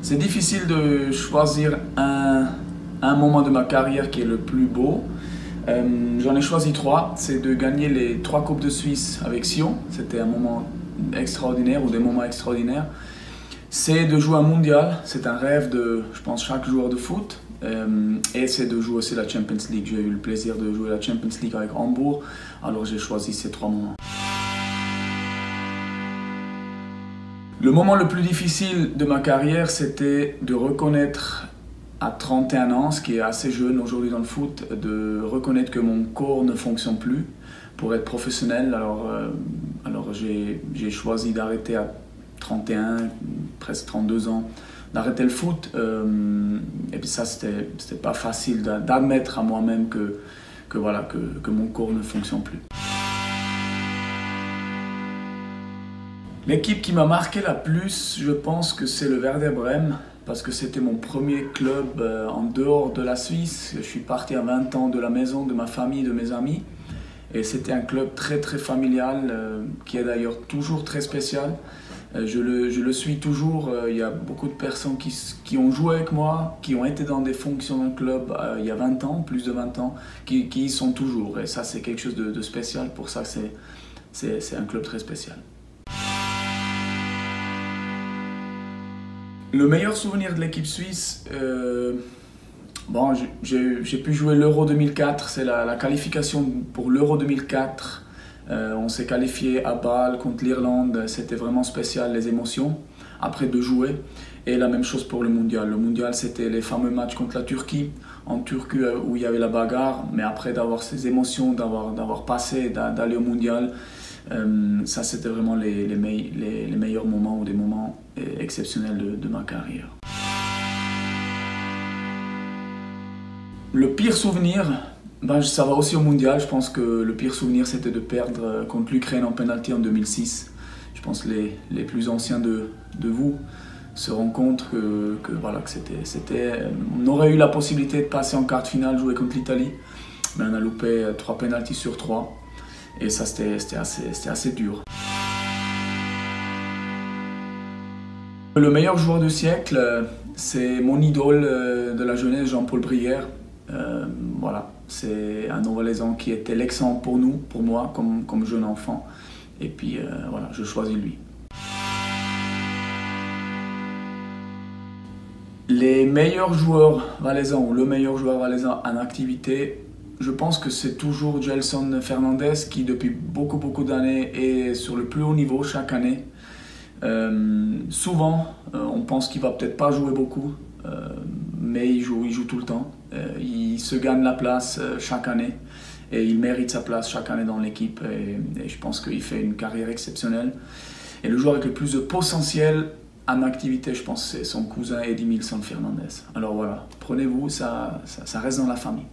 C'est difficile de choisir un moment de ma carrière qui est le plus beau. J'en ai choisi trois. C'est de gagner les 3 Coupes de Suisse avec Sion. C'était un moment extraordinaire ou des moments extraordinaires. C'est de jouer un mondial. C'est un rêve de, je pense, chaque joueur de foot. Et c'est de jouer aussi la Champions League. J'ai eu le plaisir de jouer la Champions League avec Hambourg. Alors j'ai choisi ces 3 moments. Le moment le plus difficile de ma carrière, c'était de reconnaître à 31 ans, ce qui est assez jeune aujourd'hui dans le foot, de reconnaître que mon corps ne fonctionne plus pour être professionnel. Alors j'ai choisi d'arrêter à 31, presque 32 ans, d'arrêter le foot. Et puis ça, c'était pas facile d'admettre à moi-même que mon corps ne fonctionne plus. L'équipe qui m'a marqué la plus, je pense que c'est le Werder Brême, parce que c'était mon premier club en dehors de la Suisse. Je suis parti à 20 ans de la maison, de ma famille, de mes amis. Et c'était un club très très familial, qui est d'ailleurs toujours très spécial. Je le suis toujours. Il y a beaucoup de personnes qui ont joué avec moi, qui ont été dans des fonctions dans le club il y a 20 ans, plus de 20 ans, qui y sont toujours. Et ça, c'est quelque chose de spécial. Pour ça, c'est un club très spécial. Le meilleur souvenir de l'équipe suisse, j'ai pu jouer l'Euro 2004, c'est la qualification pour l'Euro 2004. On s'est qualifié à Bâle contre l'Irlande, c'était vraiment spécial, les émotions, après de jouer. Et la même chose pour le mondial. Le mondial, c'était les fameux matchs contre la Turquie, en Turquie où il y avait la bagarre, mais après d'avoir ces émotions, d'avoir passé, d'aller au mondial, ça c'était vraiment les meilleurs moments ou des moments exceptionnels de ma carrière. Le pire souvenir, ça va aussi au mondial. Je pense que le pire souvenir c'était de perdre contre l'Ukraine en penalty en 2006. Je pense que les plus anciens de vous se rendent compte que on aurait eu la possibilité de passer en quart de finale, jouer contre l'Italie, mais on a loupé 3 penaltys sur 3. Et ça, c'était assez dur. Le meilleur joueur du siècle, c'est mon idole de la jeunesse, Jean-Paul Brière. Voilà, c'est un Novalaisan qui était l'exemple pour moi, comme jeune enfant. Et puis, voilà, je choisis lui. Les meilleurs joueurs valaisans ou le meilleur joueur valaisan en activité, je pense que c'est toujours Gelson Fernandez qui depuis beaucoup d'années est sur le plus haut niveau chaque année. Souvent, on pense qu'il va peut-être pas jouer beaucoup, mais il joue tout le temps. Il se gagne la place chaque année et il mérite sa place chaque année dans l'équipe. Et je pense qu'il fait une carrière exceptionnelle. Et le joueur avec le plus de potentiel en activité, je pense, c'est son cousin Edimilson Fernandez. Alors voilà, prenez-vous, ça reste dans la famille.